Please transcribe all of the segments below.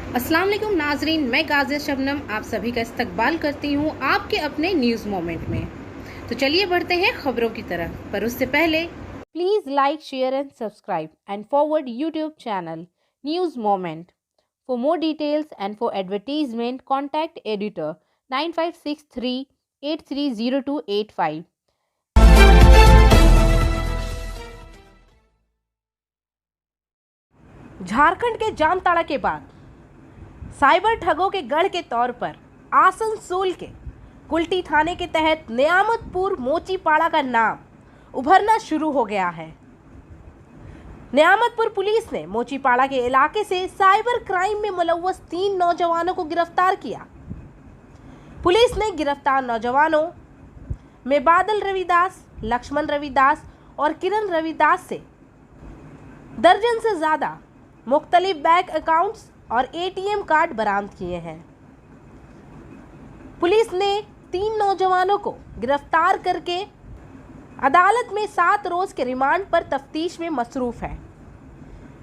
अस्सलाम वालेकुम नाजरीन, मैं गाज़िया शबनम आप सभी का इस्तकबाल करती हूँ आपके अपने न्यूज़ मोमेंट में। तो चलिए बढ़ते हैं खबरों की तरफ, पर उससे पहले please like, share and subscribe and forward YouTube channel news moment. For more details and for advertisement contact editor 9563830285। Jharkhand के जामताड़ा के बाद साइबर ठगों के गढ़ के तौर पर आसनसोल के कुल्टी थाने के तहत नियामतपुर मोचीपाड़ा का नाम उभरना शुरू हो गया है। नियामतपुर पुलिस ने मोचीपाड़ा के इलाके से साइबर क्राइम में मुलव्वस 3 नौजवानों को गिरफ्तार किया। पुलिस ने गिरफ्तार नौजवानों में बादल रविदास, लक्ष्मण रविदास और किरण रविदास से दर्जन से ज्यादा मुख्तलिफ बैंक अकाउंट्स और एटीएम कार्ड बरामद किए हैं। पुलिस ने 3 नौजवानों को गिरफ्तार करके अदालत में 7 रोज के रिमांड पर तफ्तीश में मसरूफ है।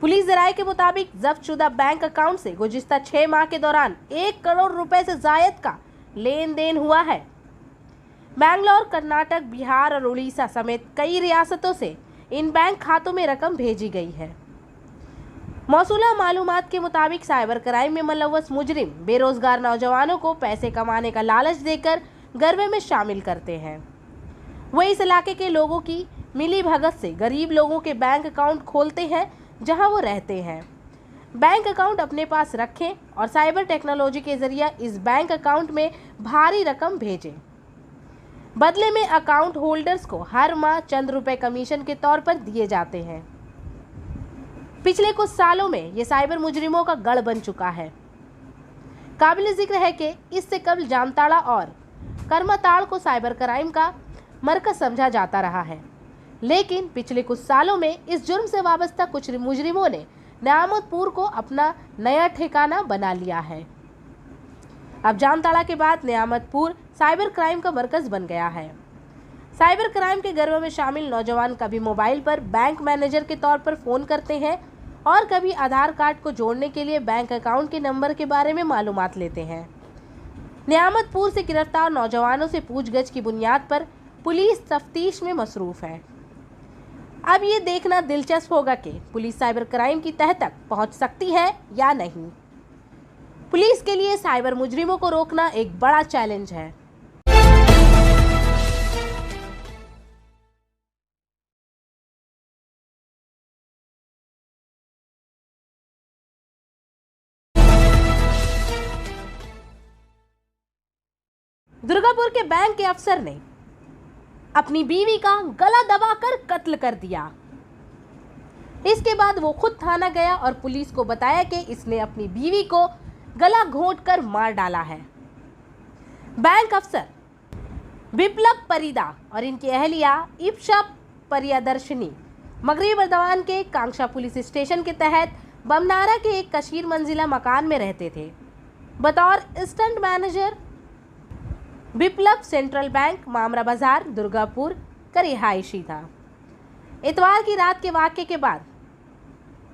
पुलिस जराये के मुताबिक जब्तशुदा बैंक अकाउंट से गुज़िश्ता 6 माह के दौरान 1 करोड़ रुपए से जायद का लेन देन हुआ है। बैंगलोर, कर्नाटक, बिहार और उड़ीसा समेत कई रियासतों से इन बैंक खातों में रकम भेजी गई है। मौसूला मालूमात के मुताबिक साइबर क्राइम में मुलव्वस मुजरिम बेरोजगार नौजवानों को पैसे कमाने का लालच देकर गरबे में शामिल करते हैं। वह इस इलाके के लोगों की मिली भगत से गरीब लोगों के बैंक अकाउंट खोलते हैं जहां वो रहते हैं। बैंक अकाउंट अपने पास रखें और साइबर टेक्नोलॉजी के जरिए इस बैंक अकाउंट में भारी रकम भेजें। बदले में अकाउंट होल्डर्स को हर माह चंद रुपए कमीशन के तौर पर दिए जाते हैं। पिछले कुछ सालों में ये साइबर मुजरिमों का गढ़ बन चुका है। काबिल जिक्र है कि इससे कबल जामताड़ा और करमाताड़ को साइबर क्राइम का मरकज समझा जाता रहा है, लेकिन पिछले कुछ सालों में इस जुर्म से वाबस्ता कुछ मुजरिमों ने नियामतपुर को अपना नया ठिकाना बना लिया है। अब जामताड़ा के बाद नियामतपुर साइबर क्राइम का मरकज बन गया है। साइबर क्राइम के गर्व में शामिल नौजवान कभी मोबाइल पर बैंक मैनेजर के तौर पर फ़ोन करते हैं और कभी आधार कार्ड को जोड़ने के लिए बैंक अकाउंट के नंबर के बारे में मालूमात लेते हैं। नियामतपुर से गिरफ्तार नौजवानों से पूछगछ की बुनियाद पर पुलिस तफ्तीश में मसरूफ है। अब ये देखना दिलचस्प होगा कि पुलिस साइबर क्राइम की तह तक पहुंच सकती है या नहीं। पुलिस के लिए साइबर मुजरिमों को रोकना एक बड़ा चैलेंज है। दुर्गापुर के बैंक के अफसर ने अपनी बीवी का गला दबाकर कत्ल कर दिया। इसके बाद वो खुद थाना गया और पुलिस को बताया कि इसने अपनी बीवी को गला घोंटकर मार डाला है। बैंक अफसर बिप्लब परिदा और इनकी अहलिया इप्शा प्रियदर्शनी मगरबी बर्दवान के कांक्षा पुलिस स्टेशन के तहत बमनारा के एक कशीर मंजिला मकान में रहते थे। बतौर assistant manager Biplab central bank mamra बाजार दुर्गापुर का रिहायशी था। इतवार की रात के वाक़े के बाद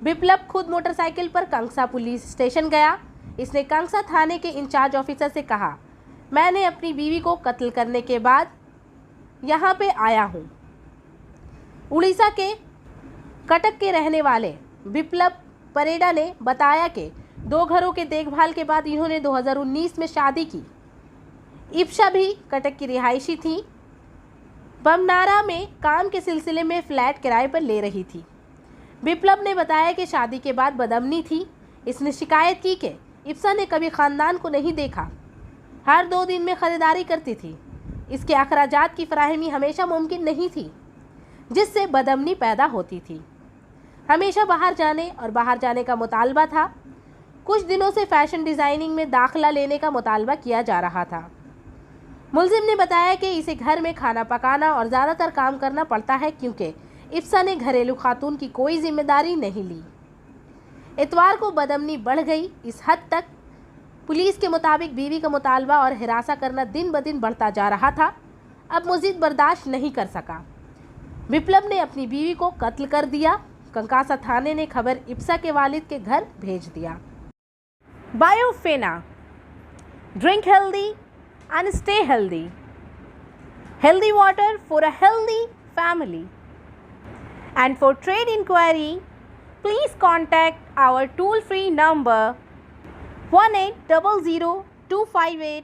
बिप्लब खुद मोटरसाइकिल पर कंगसा पुलिस स्टेशन गया। इसने कंगसा थाने के इंचार्ज ऑफिसर से कहा, मैंने अपनी बीवी को कत्ल करने के बाद यहाँ पे आया हूँ। उड़ीसा के कटक के रहने वाले बिप्लब परेडा ने बताया कि 2 घरों के देखभाल के बाद इन्होंने 2019 में शादी की। इप्शा भी कटक की रिहायशी थी। बमनारा में काम के सिलसिले में फ्लैट किराए पर ले रही थी। बिप्लब ने बताया कि शादी के बाद बदअमनी थी। इसने शिकायत की कि इप्शा ने कभी ख़ानदान को नहीं देखा, हर 2 दिन में ख़रीदारी करती थी। इसके अखराजात की फराहमी हमेशा मुमकिन नहीं थी, जिससे बदअमनी पैदा होती थी। हमेशा बाहर जाने का मुतालबा था। कुछ दिनों से फैशन डिज़ाइनिंग में दाखिला लेने का मुतालबा किया जा रहा था। मुलजिम ने बताया कि इसे घर में खाना पकाना और ज़्यादातर काम करना पड़ता है क्योंकि इप्शा ने घरेलू खातून की कोई जिम्मेदारी नहीं ली। इतवार को बदअमनी बढ़ गई इस हद तक पुलिस के मुताबिक बीवी का मुतालबा और हिरासा करना दिन ब दिन बढ़ता जा रहा था। अब मजीद बर्दाश्त नहीं कर सका। बिप्लब ने अपनी बीवी को कत्ल कर दिया। कंकासा थाने ने खबर इप्शा के वालिद के घर भेज दिया। Biofena. Drink healthy and stay healthy. Healthy water for a healthy family. And for trade inquiry, please contact our toll-free number 1800-258-7060.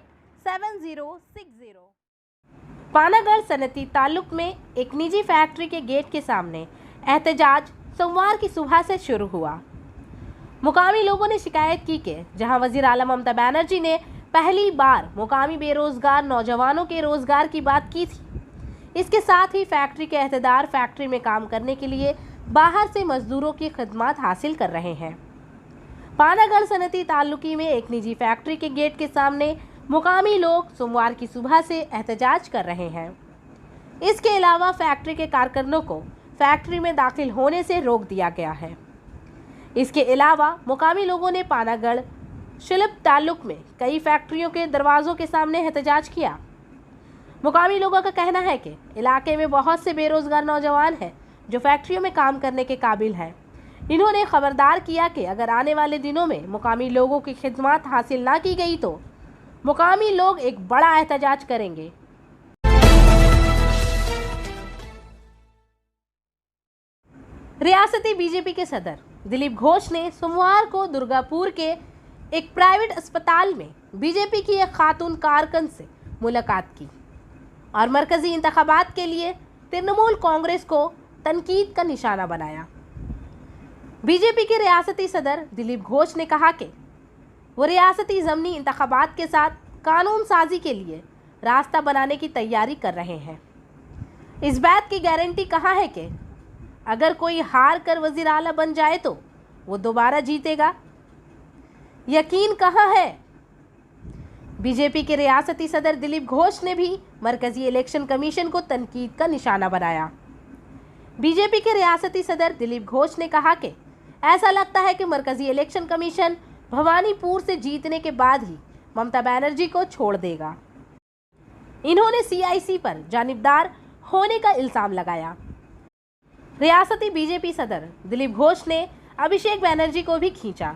Panagarh सनती taluk में एक निजी फैक्ट्री के गेट के सामने एहतजाज सोमवार की सुबह से शुरू हुआ। मुकामी लोगों ने शिकायत की कि जहां वजीर आला ममता बनर्जी ने पहली बार मुकामी बेरोजगार नौजवानों के रोजगार की बात की थी, इसके साथ ही फैक्ट्री के अहदेदार फैक्ट्री में काम करने के लिए बाहर से मजदूरों की खिदमत हासिल कर रहे हैं। पानागढ़ सनती तालुकी में एक निजी फैक्ट्री के गेट के सामने मुकामी लोग सोमवार की सुबह से एहतजाज कर रहे हैं। इसके अलावा फैक्ट्री के कारकुनों को फैक्ट्री में दाखिल होने से रोक दिया गया है। इसके अलावा मुकामी लोगों ने पानागढ़ शिल्प तालुक में कई फैक्ट्रियों के दरवाजों के सामने एहतजाज किया। मुकामी लोगों का कहना है कि इलाके में बहुत से बेरोजगार नौजवान हैं जो फैक्ट्रियों में काम करने के काबिल हैं। इन्होंने खबरदार किया कि अगर आने वाले दिनों में मुकामी लोगों की खिदमत हासिल ना की गई तो मुकामी लोग एक बड़ा एहतजाज करेंगे। रियासती बीजेपी के सदर दिलीप घोष ने सोमवार को दुर्गापुर के एक प्राइवेट अस्पताल में बीजेपी की एक खातून कारकुन से मुलाकात की और मरकजी इंतखाबात के लिए तृणमूल कांग्रेस को तनकीद का निशाना बनाया। बीजेपी के रियासती सदर दिलीप घोष ने कहा कि वो रियासती ज़मीनी इंतखाबात के साथ कानून साजी के लिए रास्ता बनाने की तैयारी कर रहे हैं। इस बात की गारंटी कहा है कि अगर कोई हार कर वज़ीर आला बन जाए तो वो दोबारा जीतेगा, यकीन कहाँ है। बीजेपी के रियासती सदर दिलीप घोष ने भी मरकजी इलेक्शन कमीशन को तनकीद का निशाना बनाया। बीजेपी के रियासती सदर दिलीप घोष ने कहा कि ऐसा लगता है कि मरकजी इलेक्शन कमीशन भवानीपुर से जीतने के बाद ही ममता बनर्जी को छोड़ देगा। इन्होंने सीआईसी पर जानिबदार होने का इल्जाम लगाया। रियासती बीजेपी सदर दिलीप घोष ने अभिषेक बनर्जी को भी खींचा।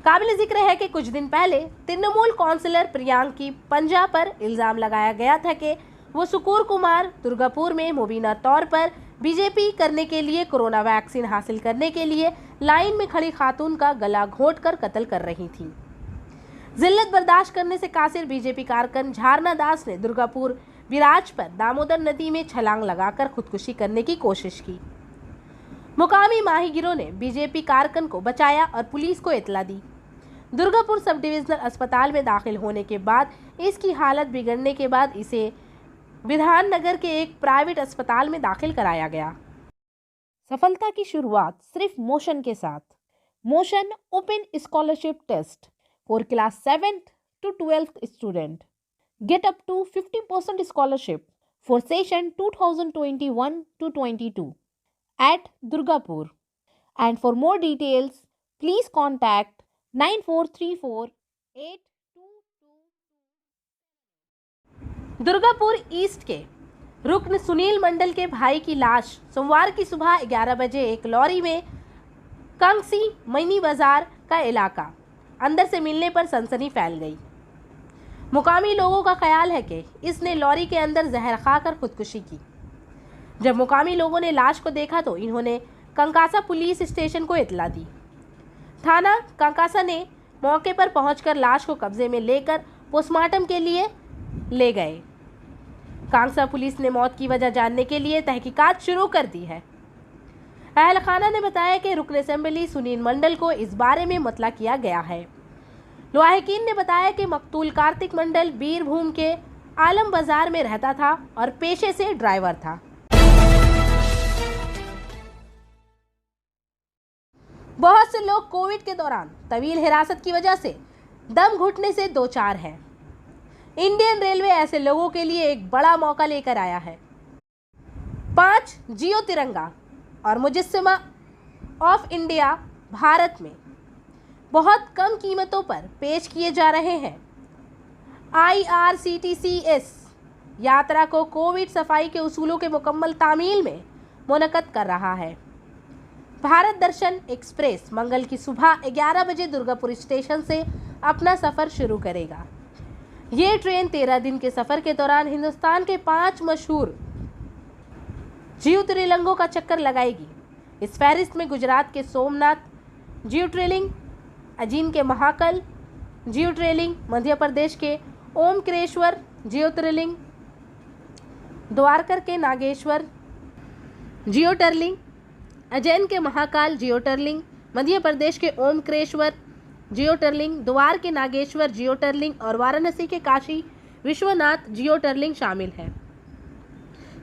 काबिल जिक्र है कि कुछ दिन पहले तृणमूल काउंसिलर प्रियांकी पंजा पर इल्जाम लगाया गया था कि वो सुकूर कुमार दुर्गापुर में मुबीना तौर पर बीजेपी करने के लिए कोरोना वैक्सीन हासिल करने के लिए लाइन में खड़ी खातून का गला घोंटकर कत्ल कर रही थी। जिल्लत बर्दाश्त करने से कासिर बीजेपी कारकुन झारना दास ने दुर्गापुर विराज पर दामोदर नदी में छलांग लगाकर खुदकुशी करने की कोशिश की। मुकामी माहीगिरों ने बीजेपी कारकुन को बचाया और पुलिस को इत्तला दी। दुर्गापुर सब डिविजनल अस्पताल में दाखिल होने के बाद इसकी हालत बिगड़ने के बाद इसे विधान नगर के एक प्राइवेट अस्पताल में दाखिल कराया गया। सफलता की शुरुआत सिर्फ मोशन के साथ। Motion open scholarship test for class 7th to 12th student. Get up to 50% scholarship for session 2021-22 at Durgapur. And for more details, please contact 9434-822. Durgapur east के रुकन सुनील मंडल के भाई की लाश सोमवार की सुबह 11 बजे एक लॉरी में कंगसी मनी बाजार का इलाका अंदर से मिलने पर सनसनी फैल गई। मुकामी लोगों का ख्याल है कि इसने लॉरी के अंदर जहर खाकर खुदकुशी की। जब मुकामी लोगों ने लाश को देखा तो इन्होंने कंकासा पुलिस स्टेशन को इत्तला दी। थाना कंकासा ने मौके पर पहुंचकर लाश को कब्जे में लेकर पोस्टमार्टम के लिए ले गए। कांगसा पुलिस ने मौत की वजह जानने के लिए तहकीकात शुरू कर दी है। अहल खाना ने बताया कि रुकन असेंबली सुनील मंडल को इस बारे में मुतला किया गया है। लवाहिकीन ने बताया कि मकतूल कार्तिक मंडल बीरभूम के आलम बाजार में रहता था और पेशे से ड्राइवर था। बहुत से लोग कोविड के दौरान तवील हिरासत की वजह से दम घुटने से दो चार हैं। इंडियन रेलवे ऐसे लोगों के लिए एक बड़ा मौका लेकर आया है। 5 जियो तिरंगा और मुजस्समा ऑफ इंडिया भारत में बहुत कम कीमतों पर पेश किए जा रहे हैं। IRCTC यात्रा को कोविड सफाई के उसूलों के मुकम्मल तामील में मुनक़द कर रहा है। भारत दर्शन एक्सप्रेस मंगल की सुबह 11 बजे दुर्गापुर स्टेशन से अपना सफ़र शुरू करेगा। ये ट्रेन 13 दिन के सफ़र के दौरान हिंदुस्तान के 5 मशहूर ज्योतिर्लिंगों का चक्कर लगाएगी। इस फहरिस्त में गुजरात के सोमनाथ ज्योतिर्लिंग, अजीम के महाकाल ज्योतिर्लिंग, मध्य प्रदेश के ओमकारेश्वर ज्योतिर्लिंग, द्वारका के नागेश्वर ज्योतिर्लिंग, उज्जैन के महाकाल ज्योतिर्लिंग, मध्य प्रदेश के ओमकारेश्वर ज्योतिर्लिंग, द्वार के नागेश्वर ज्योतिर्लिंग और वाराणसी के काशी विश्वनाथ ज्योतिर्लिंग शामिल है।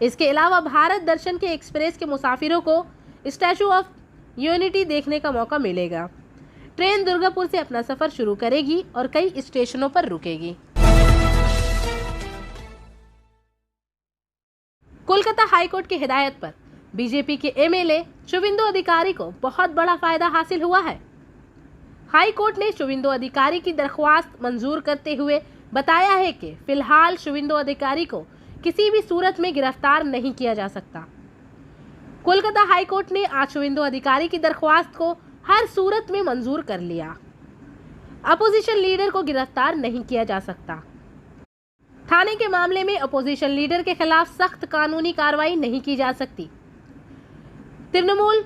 इसके अलावा भारत दर्शन के एक्सप्रेस के मुसाफिरों को स्टैचू ऑफ यूनिटी देखने का मौका मिलेगा। ट्रेन दुर्गापुर से अपना सफर शुरू करेगी और कई स्टेशनों पर रुकेगी। कोलकाता हाईकोर्ट की हिदायत पर बीजेपी के एमएलए शुभेंदु अधिकारी को बहुत बड़ा फायदा हासिल हुआ है। हाई कोर्ट ने शुभेंदु अधिकारी की दरख्वास्त मंजूर करते हुए बताया है कि फिलहाल शुभेंदु अधिकारी को किसी भी सूरत में गिरफ्तार नहीं किया जा सकता। कोलकाता हाई कोर्ट ने आज शुभेंदु अधिकारी की दरख्वास्त को हर सूरत में मंजूर कर लिया। अपोजिशन लीडर को गिरफ्तार नहीं किया जा सकता। थाने के मामले में अपोजिशन लीडर के खिलाफ सख्त कानूनी कार्रवाई नहीं की जा सकती। तृणमूल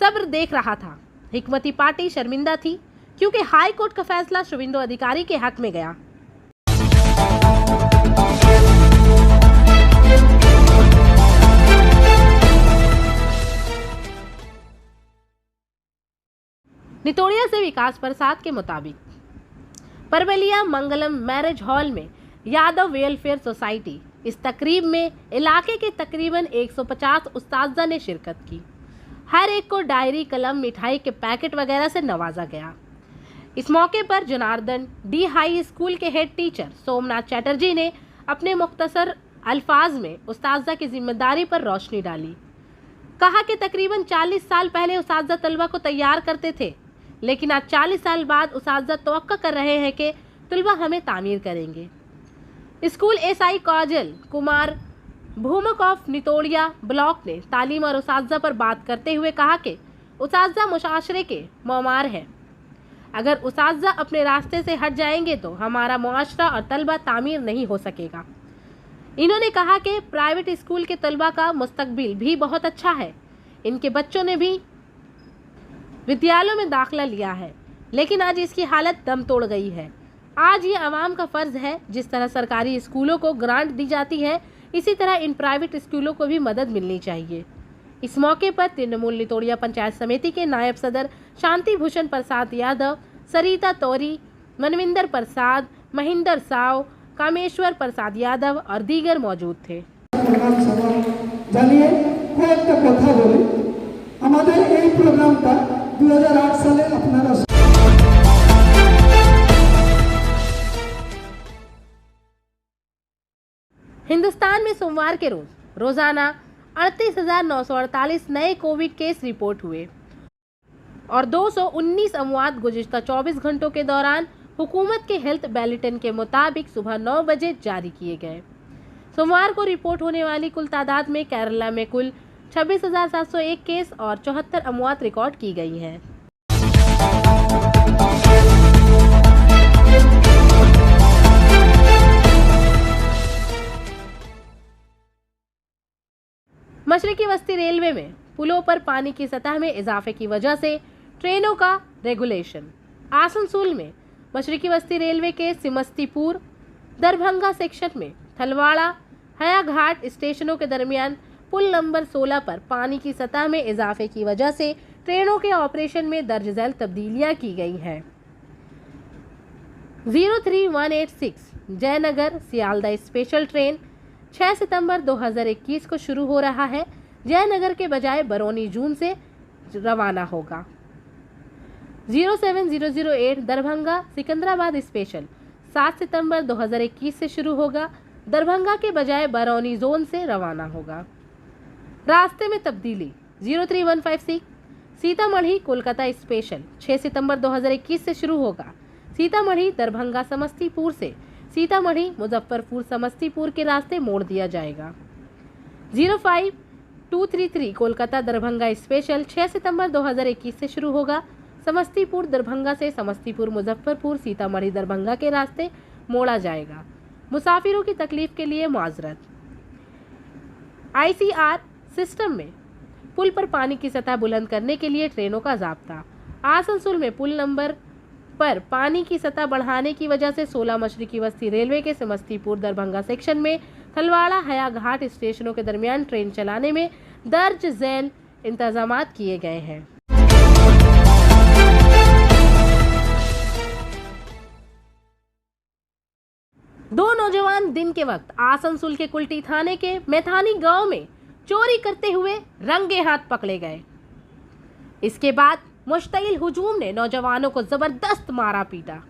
सब्र देख रहा था। हिकमती पार्टी शर्मिंदा थी क्योंकि हाई कोर्ट का फैसला शुभेंदु अधिकारी के हक में गया। नितोड़िया से विकास प्रसाद के मुताबिक परबलिया मंगलम मैरिज हॉल में यादव वेलफेयर सोसाइटी इस तकरीब में इलाके के तकरीबन 150 उस्ताज़ा ने शिरकत की। हर एक को डायरी, कलम, मिठाई के पैकेट वगैरह से नवाजा गया। इस मौके पर जनार्दन डी हाई स्कूल के हेड टीचर सोमनाथ चैटर्जी ने अपने मुख्तसर अल्फाज में उस्ताज़ा की जिम्मेदारी पर रोशनी डाली। कहा कि तकरीबन 40 साल पहले उस्ताज़ा तलबा को तैयार करते थे, लेकिन आज 40 साल बाद उस्ताज़ा तवक्का कर रहे हैं कि तलबा हमें तामीर करेंगे। School SI Kajal Kumar Bhumak of Nitodiya block ने तालीम और उस्ताज़ा पर बात करते हुए कहा कि उस्ताज़ा मुआशरे के मौमार है। अगर उस्ताज़ा अपने रास्ते से हट जाएंगे तो हमारा मुआशरा और तलबा तामीर नहीं हो सकेगा। इन्होंने कहा कि प्राइवेट स्कूल के तलबा का मुस्तकबिल भी बहुत अच्छा है। इनके बच्चों ने भी विद्यालयों में दाखिला लिया है, लेकिन आज इसकी हालत दम तोड़ गई है। आज ये आवाम का फ़र्ज़ है, जिस तरह सरकारी स्कूलों को ग्रांट दी जाती है, इसी तरह इन प्राइवेट स्कूलों को भी मदद मिलनी चाहिए। इस मौके पर तृणमूल नितोड़िया पंचायत समिति के नायब सदर शांति भूषण प्रसाद यादव, सरिता तौरी, मनविंदर प्रसाद, महेंद्र साव, कामेश्वर प्रसाद यादव और दीगर मौजूद थे। জানিয়ে কয়েকটা কথা বলি। আমাদের এই প্রোগ্রামটা 2008 সালে আপনারা हिंदुस्तान में सोमवार के रोज रोजाना 38,948 नए कोविड केस रिपोर्ट हुए और 219 अमवात गुज़िश्ता 24 घंटों के दौरान हुकूमत के हेल्थ बुलेटिन के मुताबिक सुबह 9 बजे जारी किए गए। सोमवार को रिपोर्ट होने वाली कुल तादाद में केरला में कुल 26,701 केस और 74 अमवात रिकॉर्ड की गई हैं। मशरकी बस्ती रेलवे में पुलों पर पानी की सतह में इजाफे की वजह से ट्रेनों का रेगुलेशन। आसनसोल में मशरकी बस्ती रेलवे के सिमस्तीपुर दरभंगा सेक्शन में थलवाड़ा हयाघाट स्टेशनों के दरमियान पुल नंबर 16 पर पानी की सतह में इजाफे की वजह से ट्रेनों के ऑपरेशन में दर्ज झेल तब्दीलियां की गई हैं। 03186 जयनगर सियालदा स्पेशल ट्रेन 6 सितंबर 2021 को शुरू हो रहा है। जयनगर के बजाय बरौनी जून से रवाना होगा। 07008 दरभंगा सिकंदराबाद स्पेशल 7 सितंबर 2021 से शुरू होगा। दरभंगा के बजाय बरौनी जोन से रवाना होगा। रास्ते में तब्दीली 03156 सीतामढ़ी कोलकाता स्पेशल 6 सितंबर 2021 से शुरू होगा। सीतामढ़ी दरभंगा समस्तीपुर से सीतामढ़ी मुजफ्फरपुर समस्तीपुर के रास्ते मोड़ दिया जाएगा। 05233 कोलकाता दरभंगा स्पेशल 6 सितंबर 2021 से शुरू होगा। समस्तीपुर दरभंगा से समस्तीपुर मुजफ्फरपुर सीतामढ़ी दरभंगा के रास्ते मोड़ा जाएगा। मुसाफिरों की तकलीफ के लिए माजरत। ICR सिस्टम में पुल पर पानी की सतह बुलंद करने के लिए ट्रेनों का जाब्ता। आसनसोल में पुल नंबर पर पानी की सतह बढ़ाने की वजह से 16 मशरिकी बस्ती रेलवे के समस्तीपुर दरभंगा सेक्शन में थलवाड़ा हया घाट स्टेशनों के दरमियान ट्रेन चलाने में दर्ज झैल इंतजामात किए गए हैं। दो नौजवान दिन के वक्त आसनसोल के कुल्टी थाने के मैथानी गांव में चोरी करते हुए रंगे हाथ पकड़े गए। इसके बाद मुश्तइल हुजूम ने नौजवानों को जबरदस्त मारा पीटा।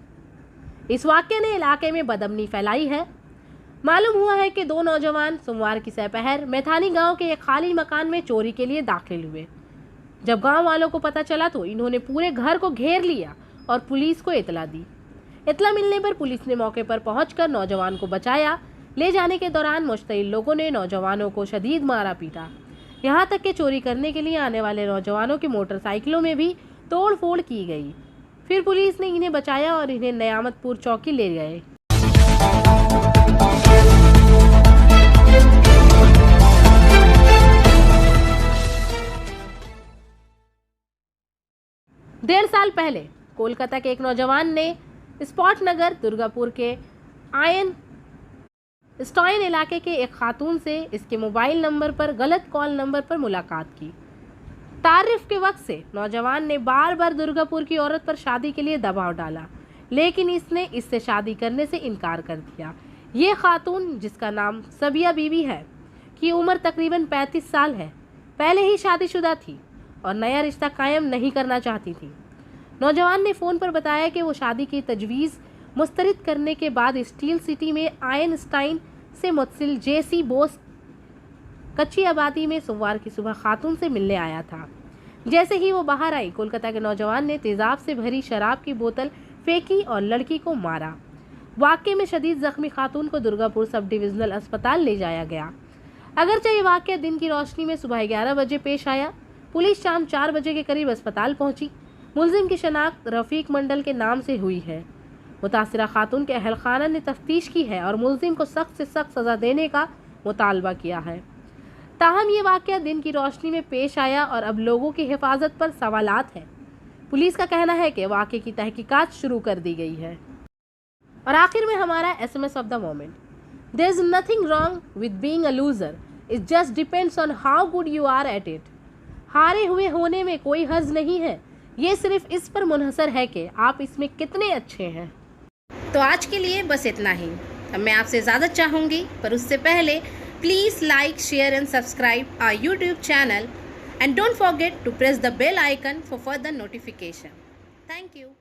इस वाक़ये ने इलाके में बदअमनी फैलाई है। मालूम हुआ है कि दो नौजवान सोमवार की दोपहर मैथानी गांव के एक खाली मकान में चोरी के लिए दाखिल हुए। जब गांव वालों को पता चला तो इन्होंने पूरे घर को घेर लिया और पुलिस को इतला दी। इतला मिलने पर पुलिस ने मौके पर पहुंचकर नौजवान को बचाया। ले जाने के दौरान मुश्तइल लोगों ने नौजवानों को शदीद मारा पीटा। यहाँ तक कि चोरी करने के लिए आने वाले नौजवानों की मोटरसाइकिलों में भी तोड़ फोड़ की गई। फिर पुलिस ने इन्हें बचाया और इन्हें नियामतपुर चौकी ले गए। डेढ़ साल पहले कोलकाता के एक नौजवान ने स्पॉट नगर दुर्गापुर के आइंस्टाइन इलाके के एक खातून से इसके मोबाइल नंबर पर गलत कॉल नंबर पर मुलाकात की। तारीफ के वक्त से नौजवान ने बार बार दुर्गापुर की औरत पर शादी के लिए दबाव डाला, लेकिन इसने इससे शादी करने से इनकार कर दिया। ये खातून, जिसका नाम सबिया बीबी है, की उम्र तकरीबन 35 साल है, पहले ही शादीशुदा थी और नया रिश्ता कायम नहीं करना चाहती थी। नौजवान ने फ़ोन पर बताया कि वो शादी की तजवीज़ मुस्तरद करने के बाद स्टील सिटी में आइंस्टाइन से मुतसिल JC बोस कच्ची आबादी में सोमवार की सुबह खातून से मिलने आया था। जैसे ही वो बाहर आई, कोलकाता के नौजवान ने तेज़ाब से भरी शराब की बोतल फेंकी और लड़की को मारा। वाक़ये में शदीद जख्मी खातून को दुर्गापुर सब डिविजनल अस्पताल ले जाया गया। अगरचे ये वाक़या दिन की रोशनी में सुबह 11 बजे पेश आया। पुलिस शाम 4 बजे के करीब अस्पताल पहुंची। मुलजिम की शनाख्त रफ़ीक मंडल के नाम से हुई है। मुतासिरा खातून के अहल खाना ने तफ्तीश की है और मुलजिम को सख्त से सख्त सज़ा देने का मुतालबा किया है। ताहम ये वाक़या दिन की रोशनी में पेश आया और अब लोगों की हिफाजत पर सवालात हैं। पुलिस का कहना है कि वाक़ये की तहकीकात शुरू कर दी गई है। और आखिर में हमारा SMS of the moment. There is nothing wrong with being a loser, it just depends on how good you are at it. हारे हुए होने में कोई हर्ज नहीं है, ये सिर्फ इस पर मुनहसर है कि आप इसमें कितने अच्छे हैं। तो आज के लिए बस इतना ही। अब मैं आपसे इजाज़त चाहूँगी, पर उससे पहले please like, share and subscribe our YouTube channel and don't forget to press the bell icon for further notification. Thank you.